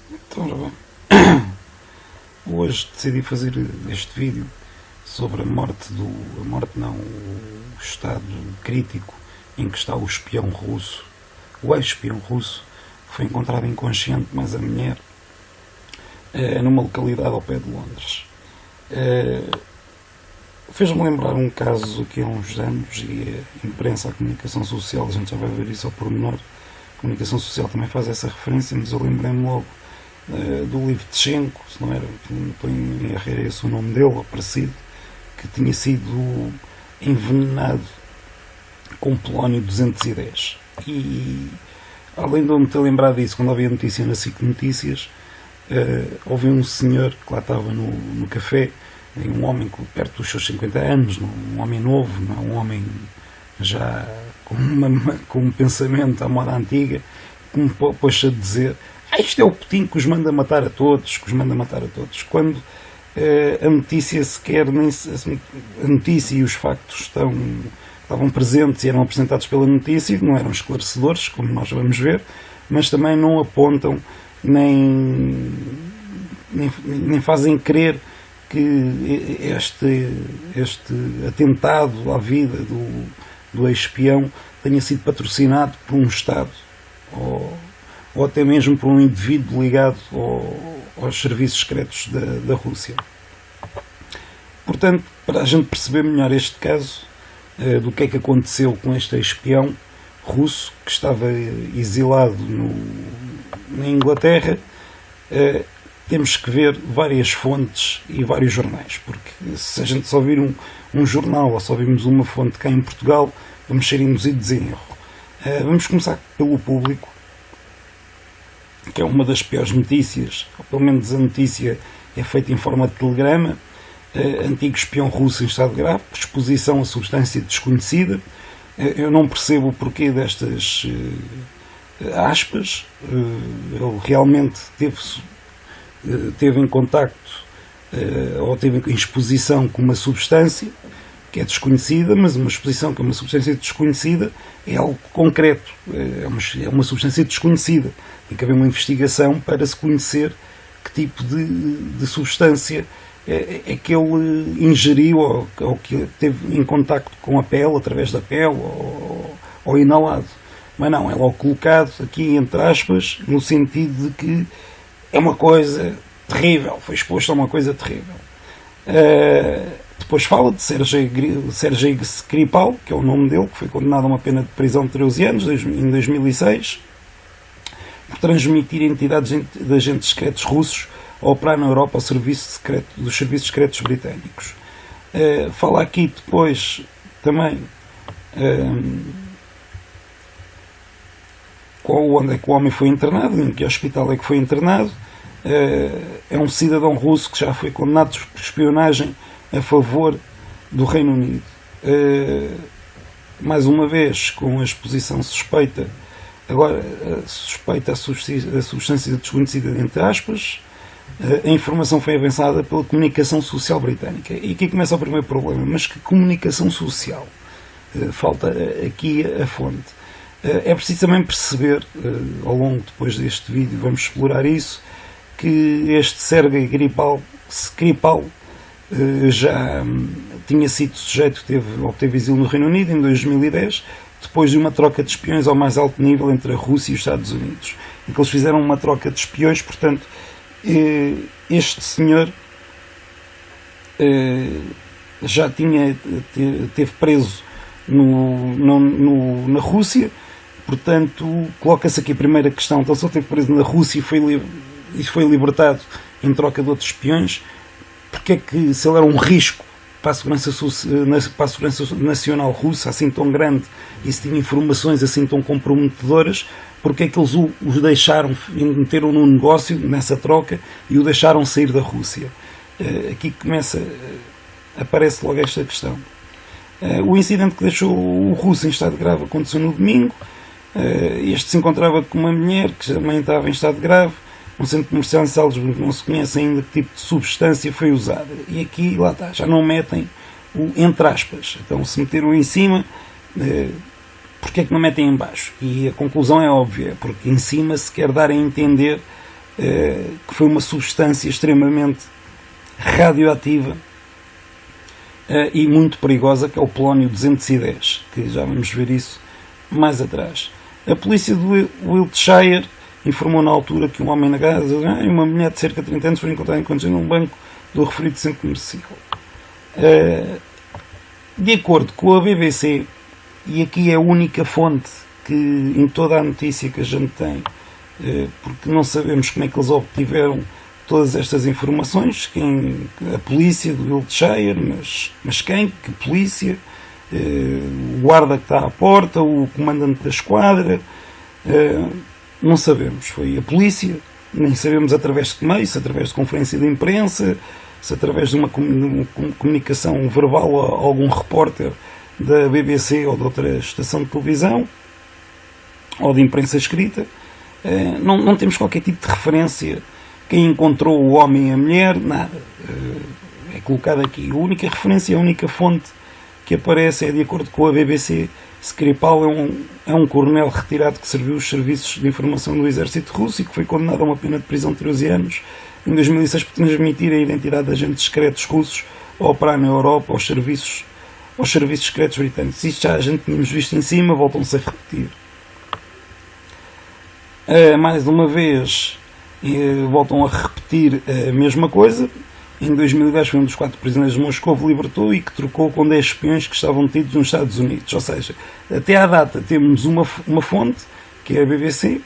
Então, ora bem, hoje decidi fazer este vídeo sobre a morte o estado crítico em que está o espião russo, o ex-espião russo, que foi encontrado inconsciente, mas a mulher, numa localidade ao pé de Londres. Fez-me lembrar um caso aqui há uns anos, e a imprensa, a comunicação social, a gente já vai ver isso ao pormenor, a comunicação social também faz essa referência, mas eu lembrei-me logo do Livtchenko, se não era, não estou em erro, era esse o nome dele, aparecido, que tinha sido envenenado com polónio 210. E além de eu me ter lembrado disso, quando havia notícia na SIC Notícias, houve um senhor que lá estava no café, um homem perto dos seus 50 anos, um homem novo, não, um homem já com um pensamento à moda antiga, que me pôs a dizer: isto é o Putin que os manda matar a todos, quando a notícia sequer, nem a notícia e os factos estavam presentes e eram apresentados pela notícia, não eram esclarecedores, como nós vamos ver, mas também não apontam nem fazem crer que este atentado à vida do ex-espião tenha sido patrocinado por um Estado ou até mesmo por um indivíduo ligado aos serviços secretos da Rússia. Portanto, para a gente perceber melhor este caso, do que é que aconteceu com este ex-espião russo que estava exilado na Inglaterra, temos que ver várias fontes e vários jornais, porque se a gente só vir um jornal ou só virmos uma fonte cá em Portugal, vamos ser induzidos em erro. Vamos começar pelo Público, que é uma das piores notícias, ou pelo menos a notícia é feita em forma de telegrama. Antigo espião russo em estado grave, exposição a substância desconhecida. Eu não percebo o porquê destas aspas. Ele realmente teve em contacto ou teve em exposição com uma substância que é desconhecida, mas uma exposição com uma substância desconhecida é algo concreto, é uma substância desconhecida. Tem que haver uma investigação para se conhecer que tipo de substância é que ele ingeriu ou que teve em contacto com a pele, através da pele ou inalado. Mas não, é logo colocado aqui entre aspas, no sentido de que é uma coisa terrível, foi exposto a uma coisa terrível. Depois fala de Sergei Skripal, que é o nome dele, que foi condenado a uma pena de prisão de 13 anos em 2006 por transmitir entidades de agentes secretos russos a operar na Europa ao serviço secreto dos serviços secretos britânicos. Fala aqui depois também onde é que o homem foi internado, em que hospital é que foi internado. É um cidadão russo que já foi condenado por espionagem a favor do Reino Unido. Mais uma vez, com a exposição suspeita, agora suspeita a substância desconhecida, entre aspas. A informação foi avançada pela comunicação social britânica. E aqui começa o primeiro problema. Mas que comunicação social? Falta aqui a fonte. É preciso também perceber, ao longo depois deste vídeo, vamos explorar isso, que este Sergei Skripal já tinha sido sujeito, obteve exílio no Reino Unido em 2010, depois de uma troca de espiões ao mais alto nível entre a Rússia e os Estados Unidos. Em que eles fizeram uma troca de espiões, portanto, este senhor já teve preso na Rússia. Portanto, coloca-se aqui a primeira questão: então, se ele esteve preso na Rússia e foi libertado em troca de outros espiões, porque é que, se ele era um risco para a segurança nacional russa, assim tão grande, e se tinha informações assim tão comprometedoras, porque é que eles o deixaram, meteram num negócio, nessa troca, e o deixaram sair da Rússia? Aqui aparece logo esta questão. O incidente que deixou o russo em estado grave aconteceu no domingo. Este se encontrava com uma mulher que também estava em estado grave, um centro comercial em Salzburgo. Não se conhece ainda que tipo de substância foi usada. E aqui, lá está, já não metem o entre aspas. Então, se meteram em cima, porque é que não metem em baixo? E a conclusão é óbvia, porque em cima se quer dar a entender que foi uma substância extremamente radioativa e muito perigosa, que é o polónio 210, que já vamos ver isso mais atrás. A polícia do Wiltshire informou na altura que um homem na casa e uma mulher de cerca de 30 anos foi encontrada inconsciente num banco do referido centro comercial. De acordo com a BBC, e aqui é a única fonte que em toda a notícia que a gente tem, porque não sabemos como é que eles obtiveram todas estas informações, a polícia do Wiltshire, mas quem? Que polícia? O guarda que está à porta, o comandante da esquadra, não sabemos. Foi a polícia, nem sabemos através de que meio, se através de conferência de imprensa, se através de uma comunicação verbal a algum repórter da BBC ou de outra estação de televisão ou de imprensa escrita. Não temos qualquer tipo de referência. Quem encontrou o homem e a mulher, nada. É colocado aqui. A única referência, a única fonte que aparece é, de acordo com a BBC, Skripal é um coronel retirado que serviu os serviços de informação do exército russo e que foi condenado a uma pena de prisão de 13 anos em 2006 por transmitir a identidade de agentes secretos russos a operar na Europa aos serviços secretos britânicos. Isto já a gente tínhamos visto em cima, voltam-se a repetir. Mais uma vez, voltam a repetir a mesma coisa. Em 2010 foi um dos 4 prisioneiros de Moscou que libertou e que trocou com 10 espiões que estavam detidos nos Estados Unidos. Ou seja, até à data temos uma fonte, que é a BBC,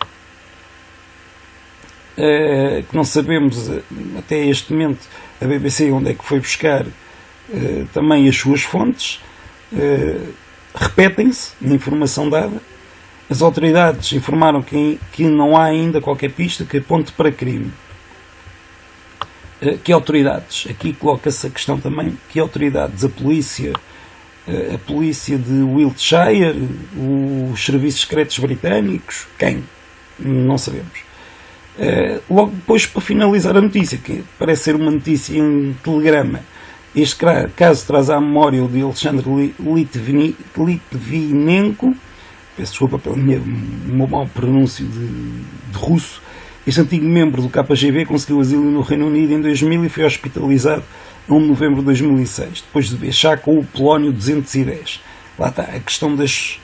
que não sabemos até este momento a BBC onde é que foi buscar também as suas fontes. Repetem-se na informação dada. As autoridades informaram que não há ainda qualquer pista que aponte para crime. Que autoridades? Aqui coloca-se a questão também, que autoridades? A polícia de Wiltshire, os serviços secretos britânicos, quem? Não sabemos. Logo depois, para finalizar a notícia, que parece ser uma notícia em telegrama, este caso traz à memória o de Alexander Litvinenko, peço desculpa pelo meu mau pronúncio de russo. Este antigo membro do KGB conseguiu asilo no Reino Unido em 2000 e foi hospitalizado em 1 de novembro de 2006, depois de beijar com o polónio 210. Lá está a questão das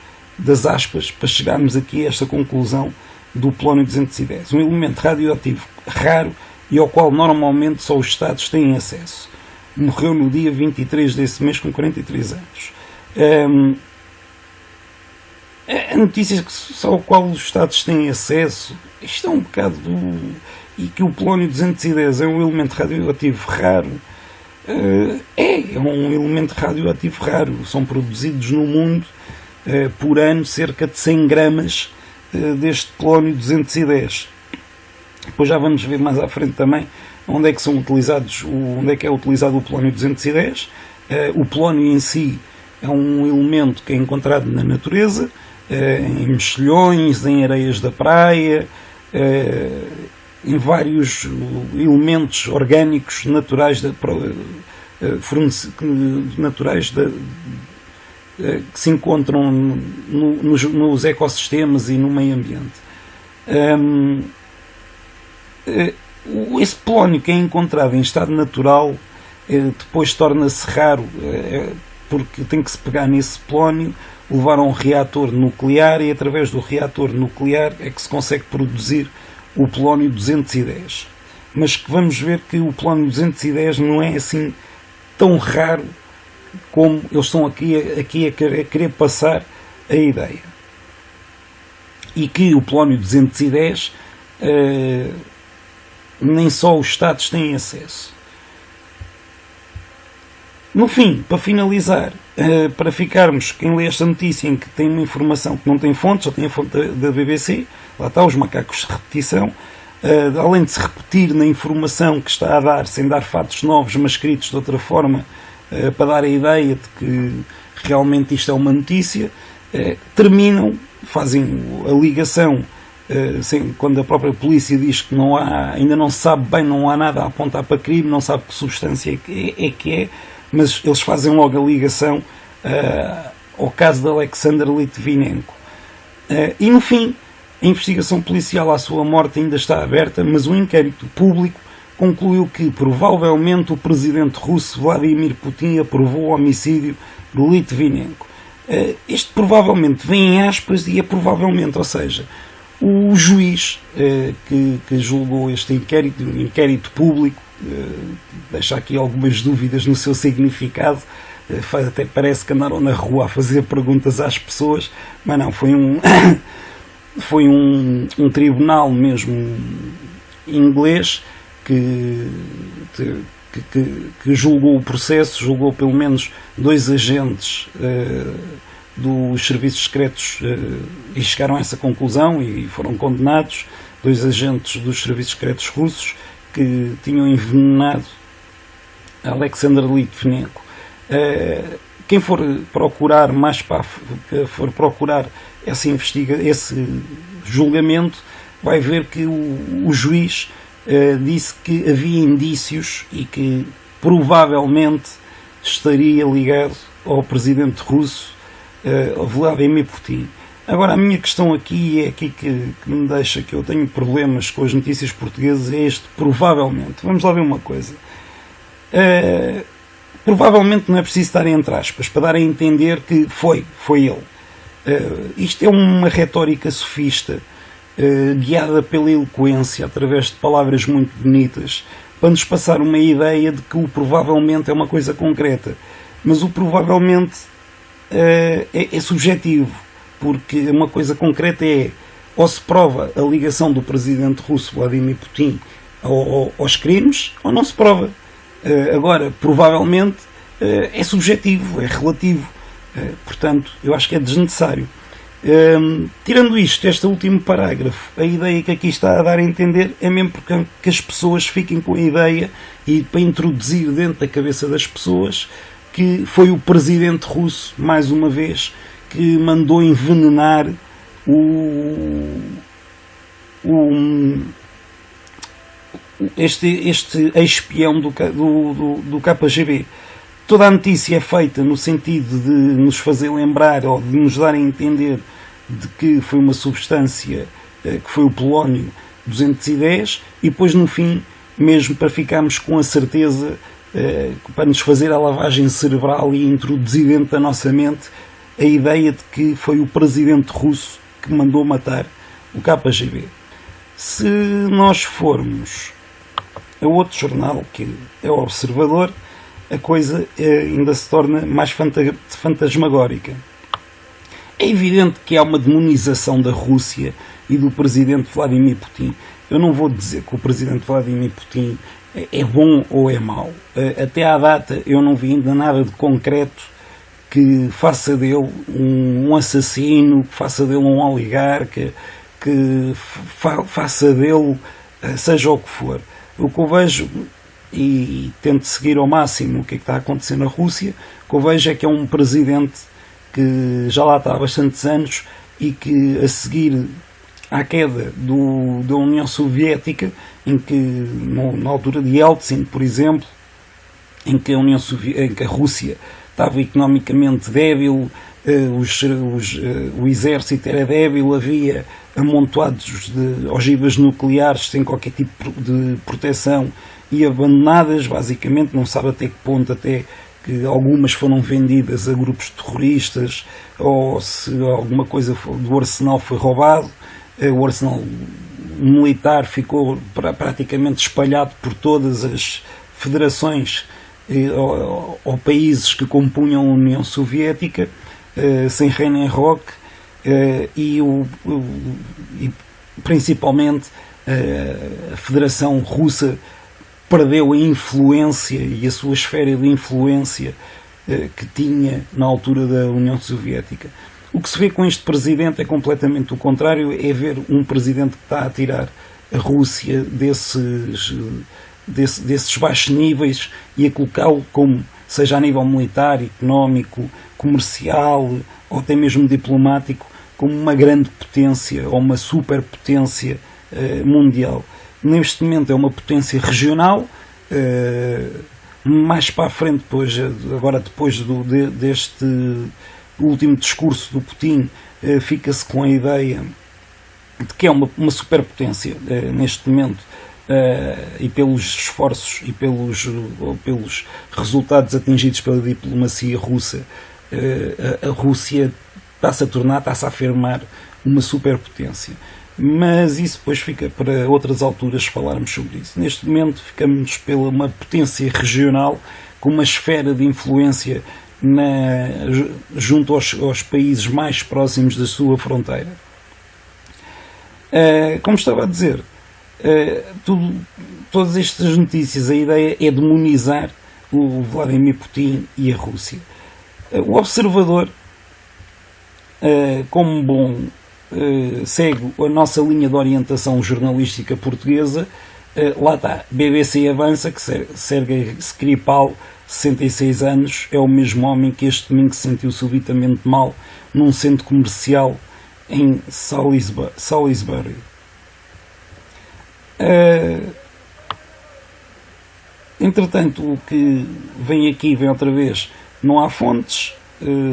aspas, para chegarmos aqui a esta conclusão do polónio 210. Um elemento radioativo raro e ao qual normalmente só os Estados têm acesso. Morreu no dia 23 desse mês com 43 anos. A notícia só ao qual os Estados têm acesso, isto é um bocado e que o polónio 210 é um elemento radioativo raro. É um elemento radioativo raro. São produzidos no mundo por ano cerca de 100 gramas deste polónio 210. Depois já vamos ver mais à frente também onde é que é utilizado o polónio 210. O polónio em si é um elemento que é encontrado na natureza, em mexilhões, em areias da praia, em vários elementos orgânicos naturais que se encontram nos ecossistemas e no meio ambiente. Esse polónio que é encontrado em estado natural depois torna-se raro, porque tem que se pegar nesse polónio, levar a um reator nuclear e através do reator nuclear é que se consegue produzir o polónio 210. Mas que vamos ver que o polónio 210 não é assim tão raro como eles estão aqui a querer passar a ideia. E que o polónio 210 nem só os Estados têm acesso. No fim, para finalizar, para ficarmos, quem lê esta notícia em que tem uma informação que não tem fonte, só tem a fonte da BBC, lá está, os macacos de repetição, além de se repetir na informação que está a dar, sem dar fatos novos, mas escritos de outra forma, para dar a ideia de que realmente isto é uma notícia, terminam, fazem a ligação, quando a própria polícia diz que não há, ainda não se sabe bem, não há nada a apontar para crime, não sabe que substância é que é, mas eles fazem logo a ligação ao caso de Alexander Litvinenko. E no fim, A investigação policial à sua morte ainda está aberta, mas o inquérito público concluiu que provavelmente o presidente russo Vladimir Putin aprovou o homicídio de Litvinenko. Este provavelmente vem em aspas e é provavelmente, ou seja, o juiz que julgou este inquérito, um inquérito público, deixa aqui algumas dúvidas no seu significado, até parece que andaram na rua a fazer perguntas às pessoas, mas não, foi um tribunal mesmo inglês que julgou o processo, julgou pelo menos 2 agentes dos serviços secretos e chegaram a essa conclusão e foram condenados, 2 agentes dos serviços secretos russos que tinham envenenado Alexander Litvinenko. Quem for procurar esse julgamento vai ver que o juiz disse que havia indícios e que provavelmente estaria ligado ao presidente russo Vladimir Putin. Agora, a minha questão aqui é aqui que me deixa, que eu tenho problemas com as notícias portuguesas, é este provavelmente. Vamos lá ver uma coisa. Provavelmente não é preciso estar entre aspas para dar a entender que foi ele. Isto é uma retórica sofista, guiada pela eloquência, através de palavras muito bonitas, para nos passar uma ideia de que o provavelmente é uma coisa concreta. Mas o provavelmente é subjetivo, porque uma coisa concreta é, ou se prova a ligação do presidente russo Vladimir Putin aos crimes, ou não se prova. Agora, provavelmente, é subjetivo, é relativo. Portanto, eu acho que é desnecessário. Tirando isto, este último parágrafo, a ideia que aqui está a dar a entender é mesmo porque que as pessoas fiquem com a ideia, e para introduzir dentro da cabeça das pessoas, que foi o presidente russo, mais uma vez, que mandou envenenar este ex-espião do KGB. Toda a notícia é feita no sentido de nos fazer lembrar ou de nos dar a entender de que foi uma substância, que foi o polónio 210, e depois no fim, mesmo para ficarmos com a certeza, para nos fazer a lavagem cerebral e introduzir dentro da nossa mente a ideia de que foi o presidente russo que mandou matar o KGB. Se nós formos a outro jornal, que é o Observador, a coisa ainda se torna mais fantasmagórica. É evidente que há uma demonização da Rússia e do presidente Vladimir Putin. Eu não vou dizer que o presidente Vladimir Putin é bom ou é mau. Até à data eu não vi ainda nada de concreto que faça dele um assassino, que faça dele um oligarca, que faça dele seja o que for. O que eu vejo, e tento seguir ao máximo o que é que está a acontecer na Rússia, o que eu vejo é que é um presidente que já lá está há bastantes anos e que, a seguir à queda da União Soviética, em que na altura de Yeltsin, por exemplo, em que a Rússia estava economicamente débil, o exército era débil, havia amontoados de ogivas nucleares sem qualquer tipo de proteção e abandonadas, basicamente, não sabe até que ponto, até que algumas foram vendidas a grupos terroristas, ou se alguma coisa do arsenal foi roubado. O arsenal militar ficou praticamente espalhado por todas as federações ou países que compunham a União Soviética, sem rei nem roque, e principalmente a Federação Russa perdeu a influência e a sua esfera de influência que tinha na altura da União Soviética. O que se vê com este presidente é completamente o contrário, é ver um presidente que está a tirar a Rússia desses baixos níveis e a colocá-lo, como seja a nível militar, económico, comercial ou até mesmo diplomático, como uma grande potência ou uma superpotência mundial. Neste momento é uma potência regional. Mais para a frente, depois deste último discurso do Putin, fica-se com a ideia de que é uma superpotência neste momento, e pelos esforços e pelos resultados atingidos pela diplomacia russa, a Rússia está-se a afirmar uma superpotência. Mas isso depois fica para outras alturas falarmos sobre isso. Neste momento ficamos pela uma potência regional com uma esfera de influência junto aos países mais próximos da sua fronteira. Como estava a dizer, todas estas notícias, a ideia é demonizar o Vladimir Putin e a Rússia. O Observador, como bom, segue a nossa linha de orientação jornalística portuguesa. Lá está, BBC avança que Sergei Skripal, 66 anos, é o mesmo homem que este domingo se sentiu subitamente mal num centro comercial em Salisbury. Entretanto, o que vem aqui, vem outra vez, não há fontes,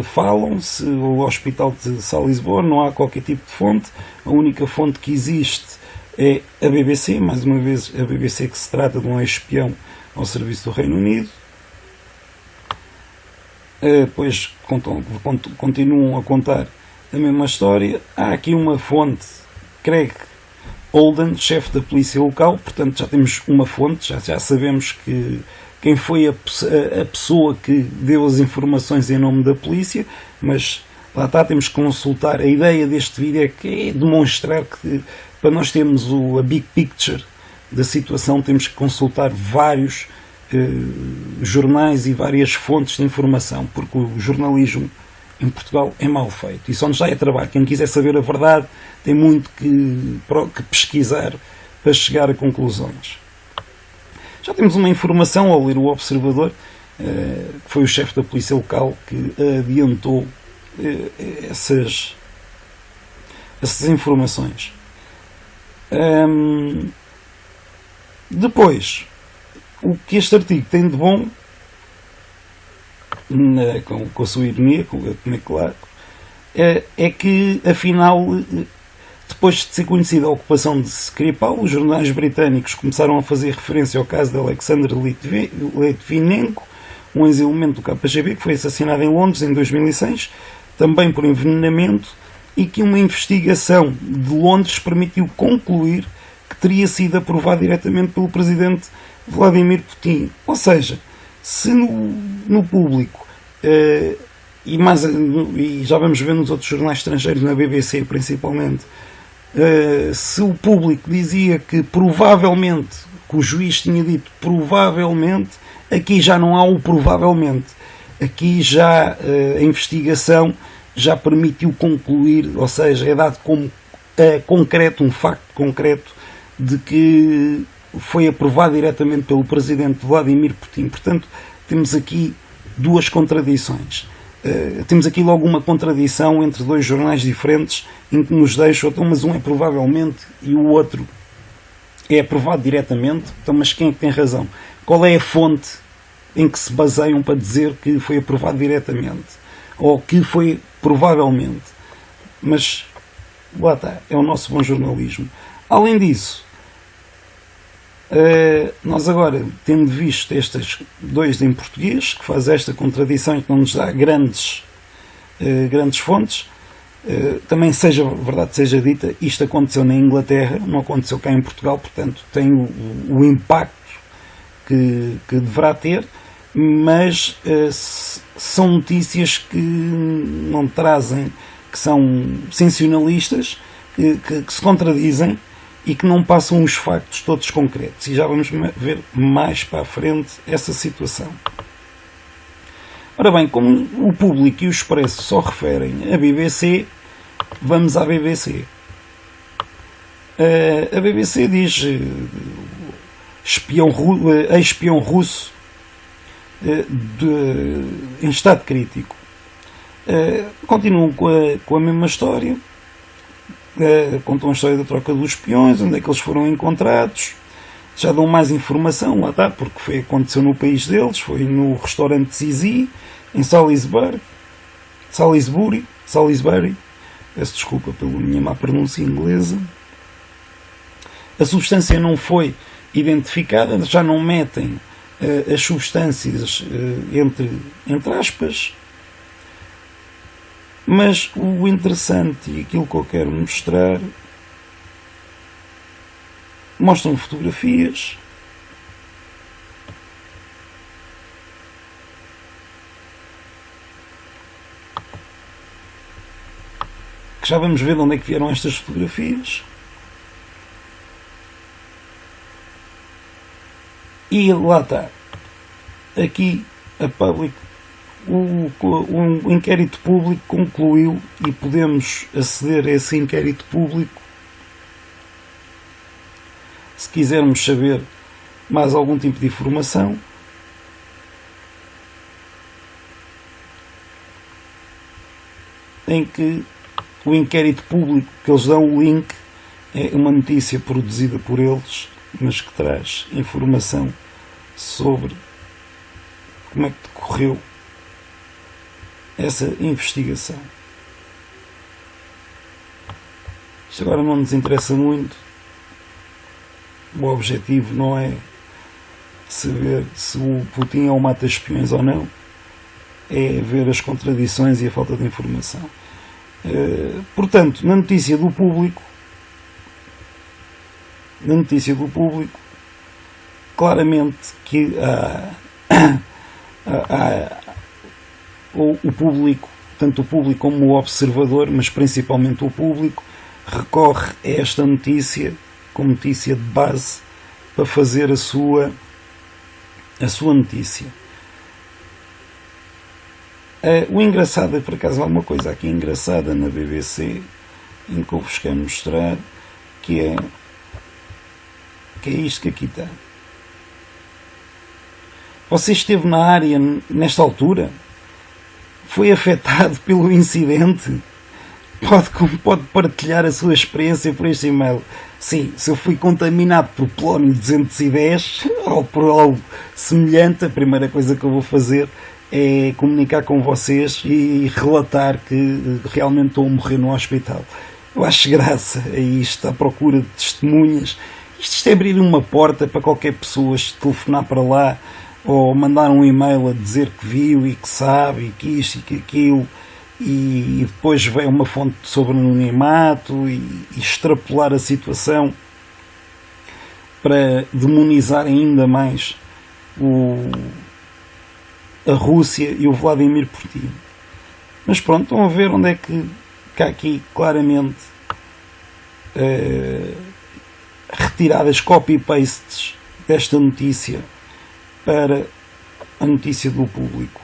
falam-se, o hospital de Salisbury, não há qualquer tipo de fonte, a única fonte que existe é a BBC, mais uma vez a BBC, que se trata de um ex-espião ao serviço do Reino Unido. Depois continuam a contar a mesma história. Há aqui uma fonte, Craig Holden, chefe da polícia local, portanto já temos uma fonte, já sabemos quem foi a pessoa que deu as informações em nome da polícia, mas lá está, temos que consultar. A ideia deste vídeo é demonstrar que, para nós termos a big picture da situação, temos que consultar vários jornais e várias fontes de informação, porque o jornalismo em Portugal é mal feito e só nos dá trabalho. Quem quiser saber a verdade tem muito que pesquisar para chegar a conclusões. Já temos uma informação ao ler o Observador, que foi o chefe da polícia local que adiantou essas informações. Depois, o que este artigo tem de bom, com a sua ironia, como é claro, é que, afinal, depois de ser conhecida a ocupação de Skripal, os jornais britânicos começaram a fazer referência ao caso de Alexander Litvinenko, um ex-elemento do KGB que foi assassinado em Londres em 2006, também por envenenamento, e que uma investigação de Londres permitiu concluir que teria sido aprovado diretamente pelo presidente Vladimir Putin. Ou seja, se no público, e já vamos ver nos outros jornais estrangeiros, na BBC principalmente, se o público dizia que provavelmente, que o juiz tinha dito provavelmente, aqui já não há o provavelmente. Aqui já a investigação já permitiu concluir, ou seja, é dado como concreto, um facto concreto de que foi aprovado diretamente pelo presidente Vladimir Putin. Portanto, temos aqui duas contradições. Temos aqui logo uma contradição entre dois jornais diferentes, em que nos deixam, então, mas um é provavelmente e o outro é aprovado diretamente. Então, mas quem é que tem razão? Qual é a fonte em que se baseiam para dizer que foi aprovado diretamente? Ou que foi provavelmente? Mas, lá está, é o nosso bom jornalismo. Além disso, nós agora, tendo visto estes dois em português, que faz esta contradição e que não nos dá grandes fontes, também seja verdade seja dita, isto aconteceu na Inglaterra, não aconteceu cá em Portugal, portanto tem o impacto que deverá ter, mas são notícias que não trazem, que são sensacionalistas, que se contradizem e que não passam os factos todos concretos. E já vamos ver mais para a frente essa situação. Ora bem, como o Público e o Expresso só referem a BBC, vamos à BBC. A BBC diz ex-espião russo em estado crítico. Continuam com a mesma história. Contam a história da troca dos espiões, onde é que eles foram encontrados, já dão mais informação, lá está, porque aconteceu no país deles, foi no restaurante Zizi, em Salisbury, peço desculpa pela minha má pronúncia inglesa. A substância não foi identificada, já não metem as substâncias entre aspas, mas o interessante e aquilo que eu quero mostrar, mostram fotografias que já vamos ver de onde é que vieram estas fotografias. E lá está. Aqui a public, o inquérito público concluiu, e podemos aceder a esse inquérito público se quisermos saber mais algum tipo de informação. Em que o inquérito público, que eles dão o link, é uma notícia produzida por eles, mas que traz informação sobre como é que decorreu essa investigação. Isto agora não nos interessa muito. O objetivo não é saber se o Putin é um mata-espiões ou não, é ver as contradições e a falta de informação. Portanto, na notícia do público, claramente que o público, tanto o público como o observador, mas principalmente o público, recorre a esta notícia como notícia de base para fazer a sua notícia. O engraçado é, por acaso, há uma coisa aqui engraçada na BBC, em que eu vos quero mostrar, que é isto que aqui está. Você esteve na área nesta altura? Foi afetado pelo incidente? Pode partilhar a sua experiência por este e-mail. Sim, se eu fui contaminado por polónio 210 ou por algo semelhante, a primeira coisa que eu vou fazer é comunicar com vocês e relatar que realmente estou a morrer no hospital. Eu acho graça a isto, à procura de testemunhas. Isto é abrir uma porta para qualquer pessoa telefonar para lá ou mandar um e-mail a dizer que viu e que sabe e que isto e que aquilo, e depois vem uma fonte sobre anonimato e extrapolar a situação para demonizar ainda mais a Rússia e o Vladimir Putin. Mas pronto, estão a ver onde é que há aqui claramente retiradas copy-pastes desta notícia para a notícia do público.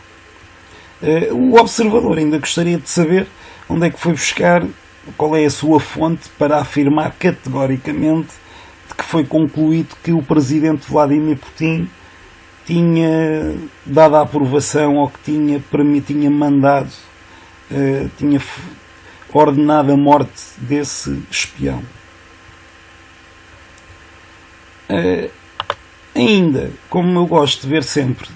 O observador ainda gostaria de saber onde é que foi buscar, qual é a sua fonte para afirmar categoricamente de que foi concluído que o presidente Vladimir Putin tinha dado a aprovação ou que tinha mandado, tinha ordenado a morte desse espião. Ainda, como eu gosto de ver sempre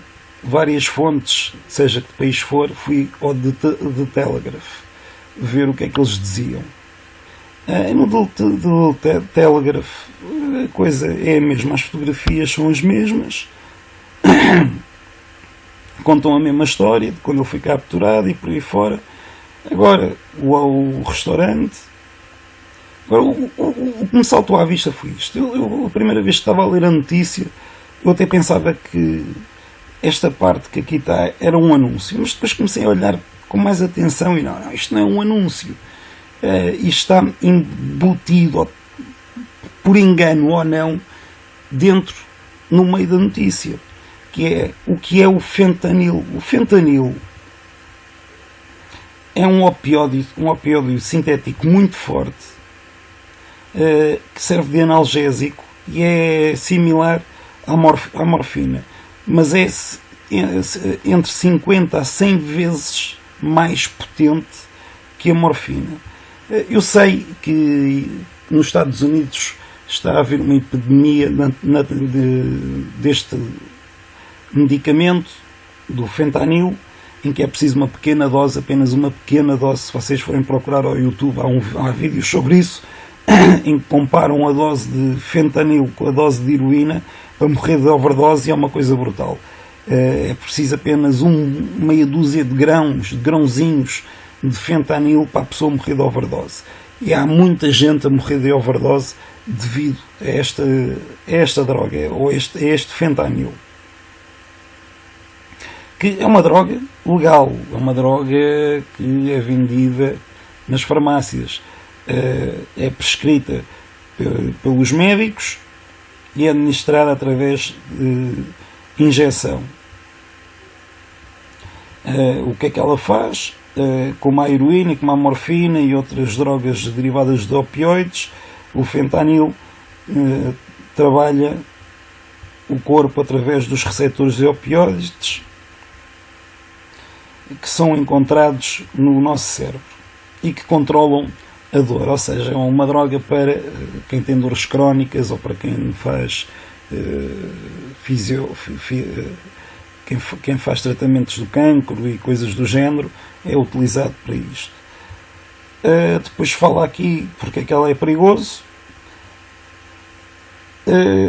várias fontes, seja que país for, fui ao The Telegraph ver o que é que eles diziam. No Telegraph a coisa é a mesma, as fotografias são as mesmas, contam a mesma história de quando ele foi capturado e por aí fora. Agora, o restaurante. Agora, o que me saltou à vista foi isto. Eu, a primeira vez que estava a ler a notícia, eu até pensava que esta parte que aqui está era um anúncio, mas depois comecei a olhar com mais atenção e não, isto não é um anúncio. Isto está embutido, por engano ou não, no meio da notícia, que é o que é o fentanil. O fentanil é um opioide sintético muito forte, que serve de analgésico e é similar à morfina, mas é entre 50 a 100 vezes mais potente que a morfina. Eu sei que nos Estados Unidos está a haver uma epidemia deste medicamento, do fentanil, em que é preciso uma pequena dose, apenas uma pequena dose. Se vocês forem procurar ao YouTube, há vídeos sobre isso, em que comparam a dose de fentanil com a dose de heroína para morrer de overdose, e é uma coisa brutal. É preciso apenas meia dúzia de grãozinhos de fentanil para a pessoa morrer de overdose. E há muita gente a morrer de overdose devido a esta droga, ou a este fentanil. Que é uma droga legal, é uma droga que é vendida nas farmácias, é prescrita pelos médicos e é administrada através de injeção. O que é que ela faz? Como a heroína, como a morfina e outras drogas derivadas de opioides, o fentanil trabalha o corpo através dos receptores de opioides que são encontrados no nosso cérebro e que controlam a dor, ou seja, é uma droga para quem tem dores crónicas ou para quem faz quem faz tratamentos do cancro e coisas do género, é utilizado para isto. Depois fala aqui porque é que ela é perigoso.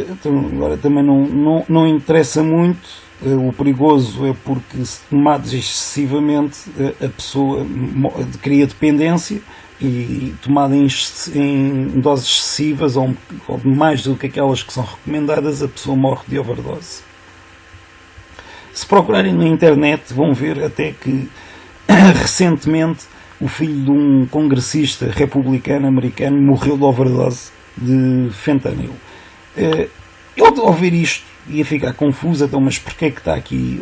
Então, agora também não interessa muito. O perigoso é porque, se tomados excessivamente, a pessoa cria dependência, e tomada em doses excessivas ou mais do que aquelas que são recomendadas, a pessoa morre de overdose. Se procurarem na internet, vão ver até que recentemente o filho de um congressista republicano americano morreu de overdose de fentanil. Eu, ao ouvir isto, ia ficar confuso, então, mas porquê é que está aqui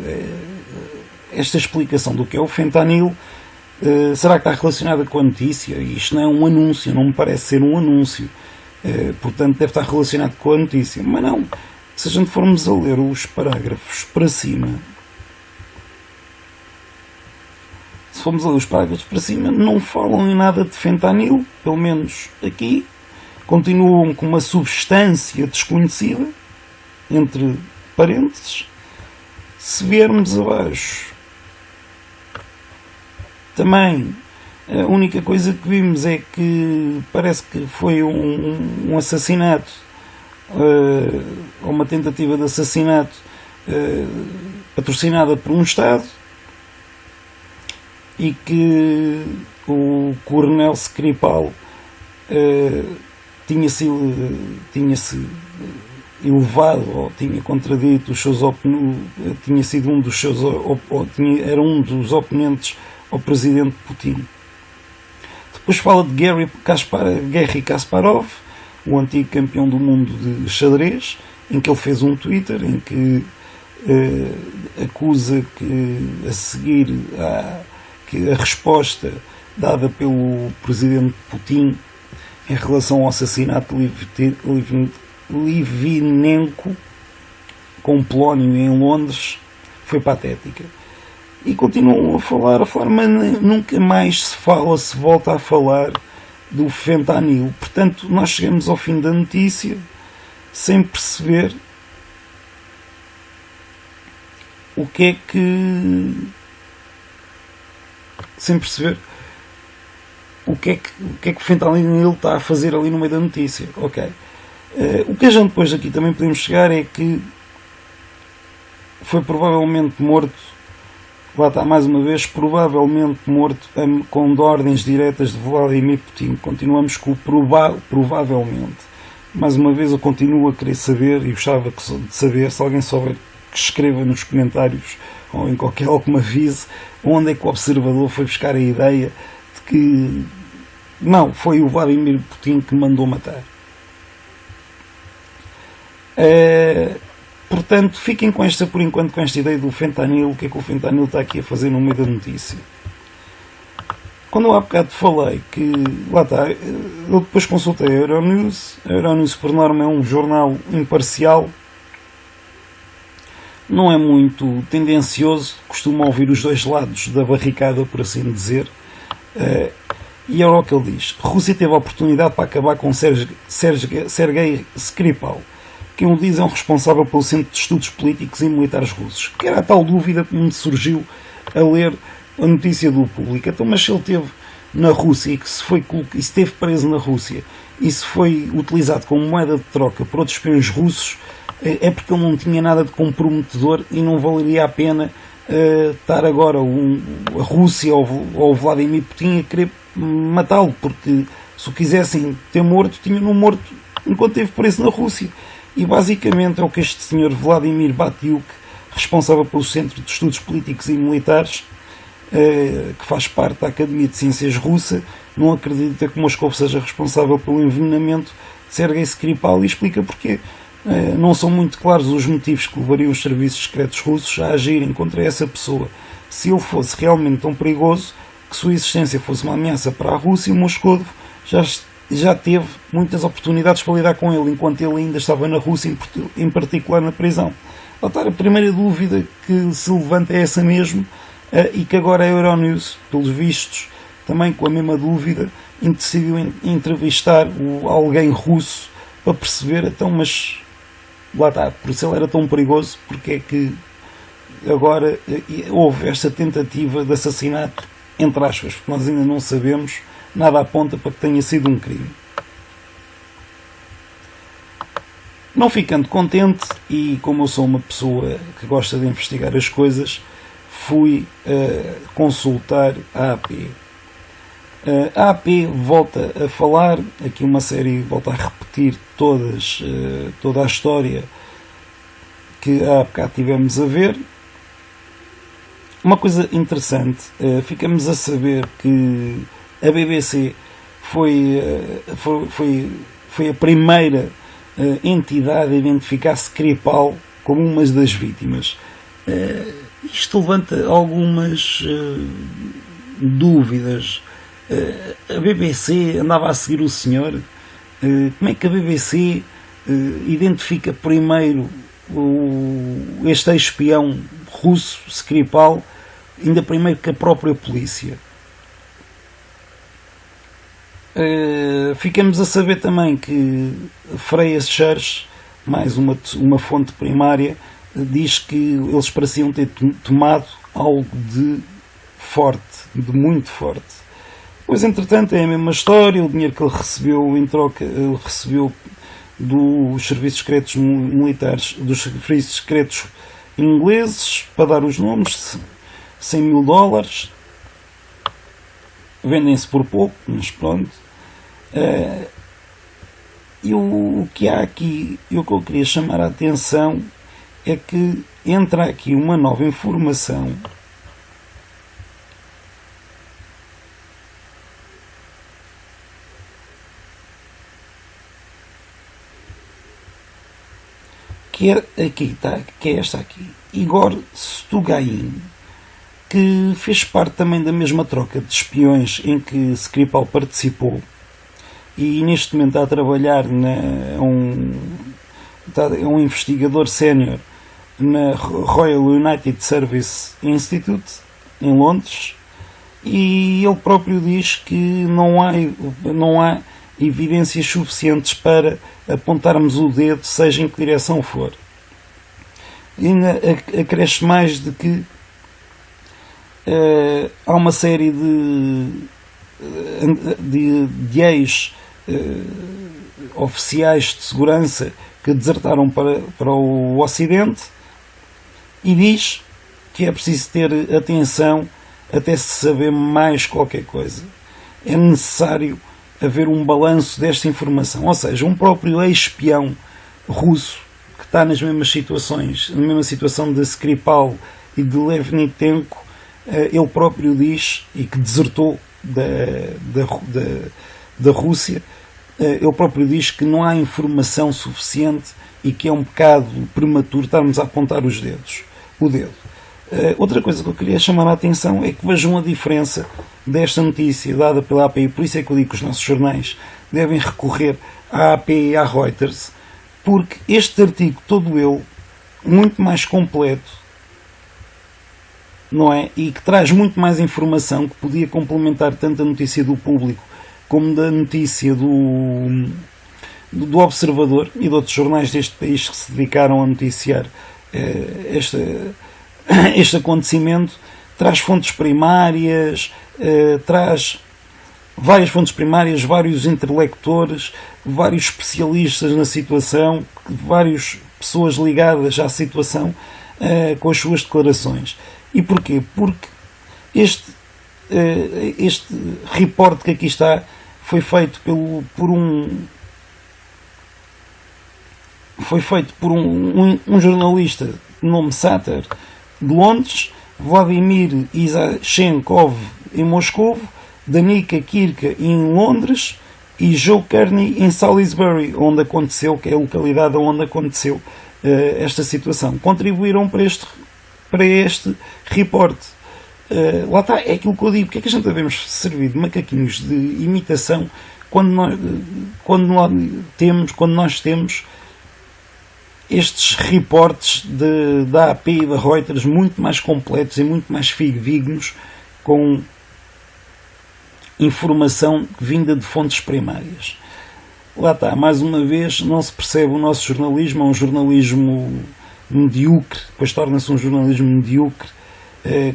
esta explicação do que é o fentanil? Será que está relacionada com a notícia? Isto não é um anúncio, não me parece ser um anúncio, portanto deve estar relacionado com a notícia, mas não. Se a gente formos a ler os parágrafos para cima, não falam em nada de fentanil, pelo menos aqui. Continuam com uma substância desconhecida, entre parênteses. Se viermos abaixo, também a única coisa que vimos é que parece que foi um assassinato, ou uma tentativa de assassinato patrocinada por um Estado, e que o coronel Skripal tinha-se elevado, ou tinha contradito os seus tinha sido era um dos oponentes ao presidente Putin. Depois fala de Garry Kasparov, o antigo campeão do mundo de xadrez, em que ele fez um Twitter em que acusa que, a seguir que a resposta dada pelo presidente Putin em relação ao assassinato de Litvinenko com Polónio em Londres foi patética. E continuam a falar, mas nunca mais se volta a falar do fentanil. Portanto, nós chegamos ao fim da notícia sem perceber o que é que o fentanil está a fazer ali no meio da notícia. Ok. O que a gente depois aqui também podemos chegar é que foi provavelmente morto, lá está mais uma vez, provavelmente morto com ordens diretas de Vladimir Putin. Continuamos com o provavelmente. Mais uma vez eu continuo a querer saber, e gostava de saber, se alguém souber, que escreva nos comentários ou em alguma avise, onde é que o observador foi buscar a ideia de que não, foi o Vladimir Putin que mandou matar. Portanto, fiquem por enquanto com esta ideia do fentanil. O que é que o fentanil está aqui a fazer no meio da notícia? Quando eu há bocado falei que, lá está, eu depois consultei a Euronews. A Euronews, por norma, é um jornal imparcial, não é muito tendencioso, costuma ouvir os dois lados da barricada, por assim dizer, e é o que ele diz. A Rússia teve a oportunidade para acabar com Sergei Skripal, Quem o diz é um responsável pelo Centro de Estudos Políticos e Militares Russos, que era a tal dúvida que me surgiu a ler a notícia do Público. Então, mas se ele esteve na Rússia e que se esteve preso na Rússia e se foi utilizado como moeda de troca por outros espiões russos, é porque ele não tinha nada de comprometedor e não valeria a pena estar agora a Rússia ou o Vladimir Putin a querer matá-lo, porque se o quisessem ter morto, tinham-no morto enquanto esteve preso na Rússia. E basicamente é o que este senhor Vladimir Batiuk, responsável pelo Centro de Estudos Políticos e Militares, que faz parte da Academia de Ciências Russa, não acredita que Moscou seja responsável pelo envenenamento de Sergei Skripal e explica porquê. Não são muito claros os motivos que levariam os serviços secretos russos a agirem contra essa pessoa. Se ele fosse realmente tão perigoso, que sua existência fosse uma ameaça para a Rússia, Moscou já teve muitas oportunidades para lidar com ele, enquanto ele ainda estava na Rússia, em particular na prisão. A primeira dúvida que se levanta é essa mesmo, e que agora a Euronews, pelos vistos, também com a mesma dúvida, decidiu entrevistar alguém russo para perceber, então, mas lá está, por se ele era tão perigoso, porque é que agora houve esta tentativa de assassinato, entre aspas, porque nós ainda não sabemos, nada aponta para que tenha sido um crime. Não ficando contente, e como eu sou uma pessoa que gosta de investigar as coisas, fui consultar a AP. A AP volta a falar, aqui uma série volta a repetir toda a história que há bocado tivemos a ver. Uma coisa interessante, ficamos a saber que a BBC foi a primeira entidade a identificar Skripal como uma das vítimas. Isto levanta algumas dúvidas. A BBC andava a seguir o senhor? Como é que a BBC identifica primeiro este ex-espião russo, Skripal, ainda primeiro que a própria polícia? Ficamos a saber também que Freya Church, mais uma fonte primária, diz que eles pareciam ter tomado algo de forte, de muito forte. Pois, entretanto, é a mesma história. O dinheiro que ele recebeu em troca, ele recebeu dos serviços secretos militares, dos serviços secretos ingleses, para dar os nomes, $100.000. Vendem-se por pouco, mas pronto. E o que há aqui, e o que eu queria chamar a atenção, é que entra aqui uma nova informação que é esta aqui. Igor Stugain, que fez parte também da mesma troca de espiões em que Skripal participou, e neste momento está a trabalhar, é um investigador sénior na Royal United Service Institute, em Londres, e ele próprio diz que não há evidências suficientes para apontarmos o dedo, seja em que direção for. Ainda acresce mais de que há uma série de ex-oficiais de segurança que desertaram para o Ocidente, e diz que é preciso ter atenção até se saber mais qualquer coisa. É necessário haver um balanço desta informação, ou seja, um próprio ex-espião russo que está nas mesmas situações, na mesma situação de Skripal e de Levnitenko, ele próprio diz, e que desertou da Rússia, ele próprio diz que não há informação suficiente e que é um bocado prematuro estarmos a apontar o dedo. Outra coisa que eu queria chamar a atenção é que vejam a diferença desta notícia dada pela AP, por isso é que eu digo que os nossos jornais devem recorrer à AP e à Reuters, porque este artigo, todo ele, muito mais completo, não é? E que traz muito mais informação, que podia complementar tanto a notícia do Público como da notícia do Observador e de outros jornais deste país que se dedicaram a noticiar este acontecimento, traz fontes primárias, traz várias fontes primárias, vários intelectores, vários especialistas na situação, várias pessoas ligadas à situação com as suas declarações. E porquê? Porque este report que aqui está foi feito por um jornalista de nome Sater de Londres, Vladimir Isachenkov em Moscou, Danica Kirka em Londres e Joe Kearney em Salisbury, onde aconteceu, que é a localidade onde aconteceu esta situação. Contribuíram para este reporte. Lá está, é aquilo que eu digo, porque é que a gente devemos servir de macaquinhos de imitação quando nós temos estes reportes da AP e da Reuters muito mais completos e muito mais fidedignos, com informação vinda de fontes primárias. Lá está, mais uma vez, não se percebe o nosso jornalismo, é um jornalismo medíocre, depois torna-se um jornalismo medíocre,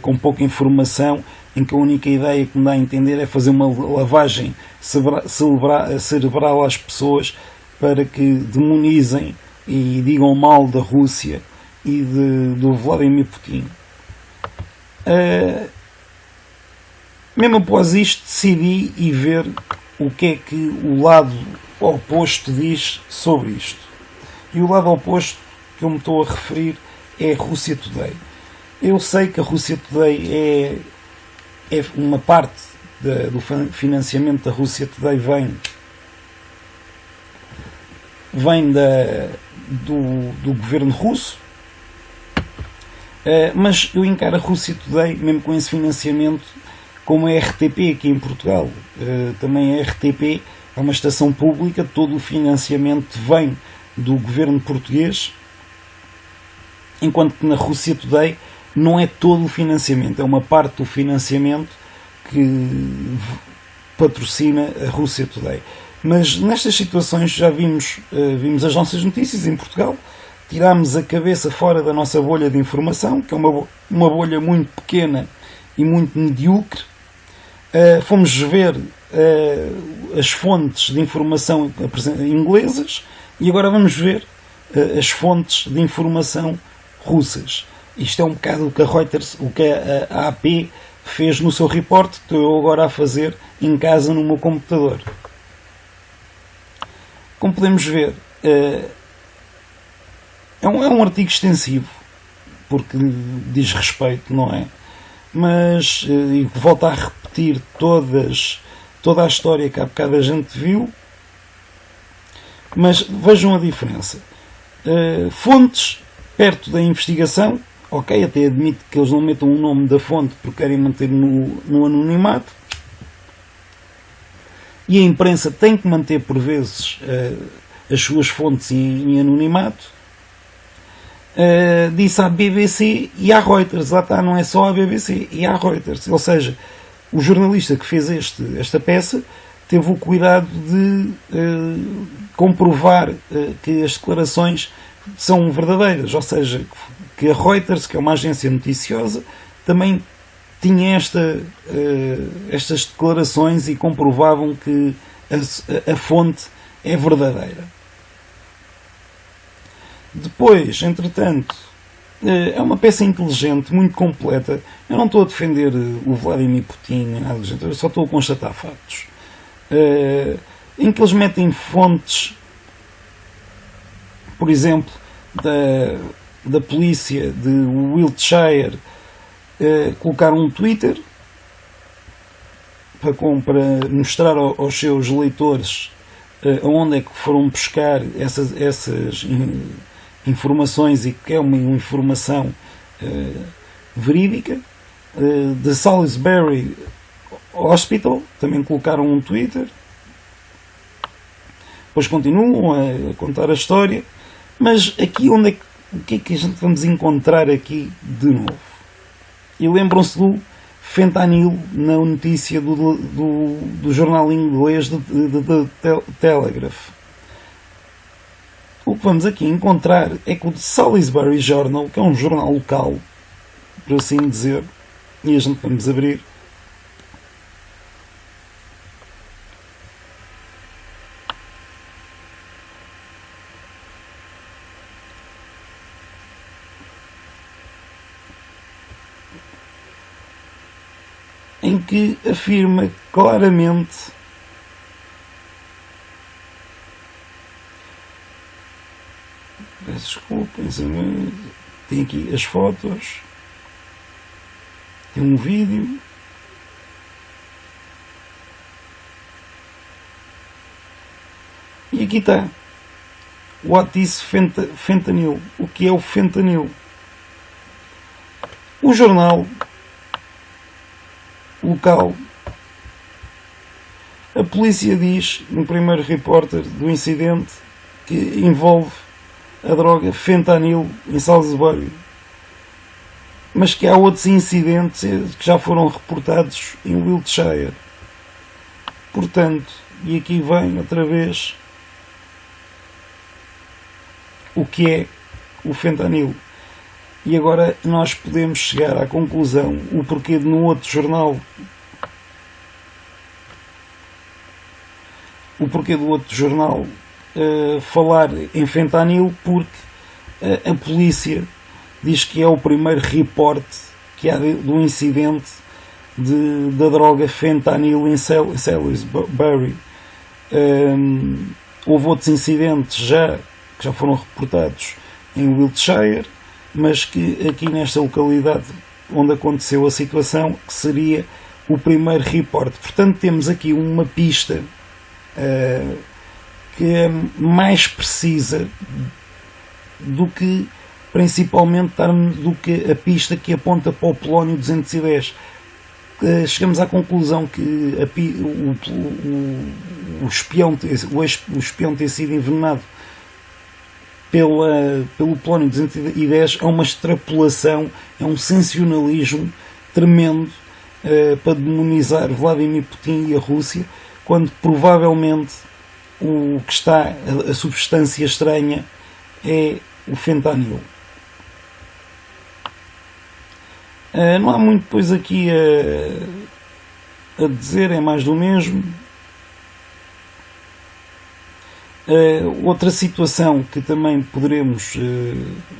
com pouca informação, em que a única ideia que me dá a entender é fazer uma lavagem cerebral às pessoas para que demonizem e digam mal da Rússia e do Vladimir Putin. Mesmo após isto, decidi ir ver o que é que o lado oposto diz sobre isto. E o lado oposto que eu me estou a referir é a Russia Today. Eu sei que a Russia Today é uma parte do financiamento da Russia Today vem do governo russo, mas eu encaro a Russia Today, mesmo com esse financiamento, como a RTP aqui em Portugal. Também a RTP é uma estação pública, todo o financiamento vem do governo português, enquanto que na Russia Today não é todo o financiamento, é uma parte do financiamento que patrocina a Russia Today. Mas nestas situações já vimos as nossas notícias em Portugal, tirámos a cabeça fora da nossa bolha de informação, que é uma bolha muito pequena e muito medíocre. Fomos ver as fontes de informação inglesas e agora vamos ver as fontes de informação russas. Isto é um bocado o que a Reuters, o que a AP fez no seu report, estou eu agora a fazer em casa no meu computador. Como podemos ver, é um artigo extensivo, porque diz respeito, não é? Mas volta a repetir toda a história que há bocado a gente viu, mas vejam a diferença. Fontes perto da investigação, ok, até admito que eles não metam o nome da fonte porque querem manter no anonimato, e a imprensa tem que manter por vezes as suas fontes em anonimato. Disse à BBC e à Reuters, lá está, não é só à BBC, e à Reuters, ou seja, o jornalista que fez esta peça teve o cuidado de comprovar que as declarações são verdadeiras, ou seja, que a Reuters, que é uma agência noticiosa, também tinha estas declarações e comprovavam que a fonte é verdadeira. Depois, entretanto, é uma peça inteligente, muito completa. Eu não estou a defender o Vladimir Putin nem nada do género, eu só estou a constatar factos. Em que eles metem fontes, por exemplo, da polícia de Wiltshire, colocaram um Twitter para mostrar aos seus leitores aonde é que foram buscar essas informações e que é uma informação verídica. De Salisbury Hospital também colocaram um Twitter. Depois continuam a contar a história, mas aqui o que é que a gente vamos encontrar aqui de novo? E lembram-se do fentanil na notícia do jornal inglês de Telegraph. que vamos aqui encontrar é que o Salisbury Journal, que é um jornal local, por assim dizer, e a gente vamos abrir, em que afirma claramente desculpem, tem aqui as fotos, tem um vídeo, e aqui está What is fentanyl? O que é o fentanil? O jornal local, a polícia diz no primeiro repórter do incidente que envolve a droga fentanil em Salisbury, mas que há outros incidentes que já foram reportados em Wiltshire. Portanto, e aqui vem outra vez o que é o fentanil. E agora nós podemos chegar à conclusão o porquê de no outro jornal, falar em fentanil, porque a polícia diz que é o primeiro reporte que há do incidente da droga fentanil em Salisbury. Houve outros incidentes que já foram reportados em Wiltshire, mas que aqui nesta localidade onde aconteceu a situação, que seria o primeiro reporte. Portanto, temos aqui uma pista que é mais precisa do que principalmente do que a pista que aponta para o polónio 210. Chegamos à conclusão que o espião ter sido envenenado pelo polónio 210 é uma extrapolação, é um sensacionalismo tremendo para demonizar Vladimir Putin e a Rússia, quando provavelmente o que está, a substância estranha, é o fentanil. Não há muito depois aqui a dizer, é mais do mesmo. Outra situação que também poderemos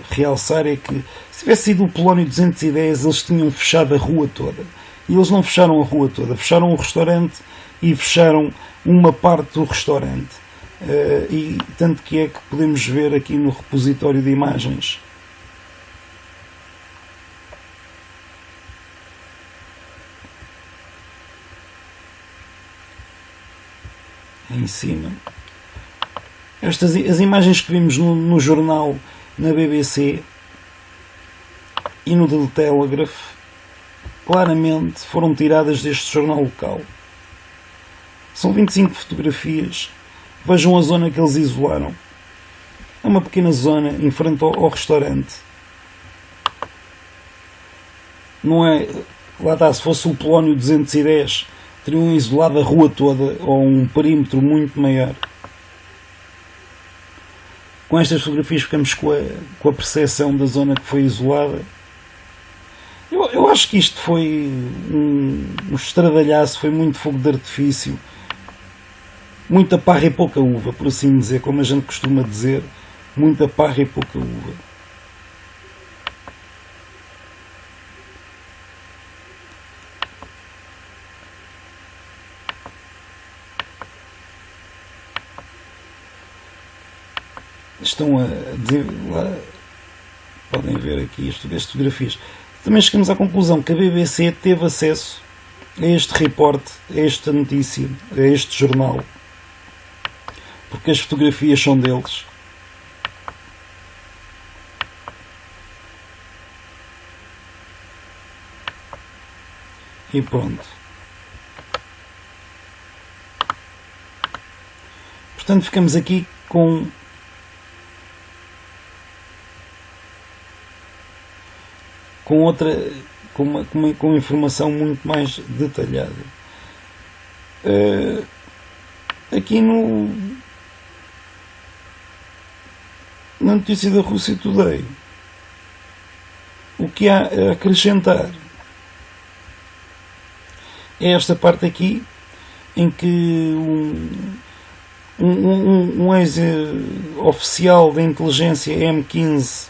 realçar é que, se tivesse sido o Polónio 210, eles tinham fechado a rua toda. E eles não fecharam a rua toda, fecharam o restaurante e fecharam uma parte do restaurante. E tanto que é que podemos ver aqui no repositório de imagens em cima. As imagens que vimos no jornal, na BBC e no The Telegraph, claramente foram tiradas deste jornal local. São 25 fotografias. Vejam a zona que eles isolaram. É uma pequena zona em frente ao restaurante. Não é... Lá está, se fosse o Polónio 210, teriam isolado a rua toda ou um perímetro muito maior. Com estas fotografias ficamos com a percepção da zona que foi isolada. Eu acho que isto foi um estradalhaço, foi muito fogo de artifício, muita parra e pouca uva, por assim dizer, como a gente costuma dizer, muita parra e pouca uva. Estão a dizer lá, podem ver aqui as fotografias. Também chegamos à conclusão que a BBC teve acesso a este reporte, a esta notícia, a este jornal, porque as fotografias são deles. E pronto. Portanto, ficamos aqui com uma informação muito mais detalhada. Aqui na notícia da Russia Today, o que há a acrescentar é esta parte aqui, em que um ex-oficial da inteligência M15,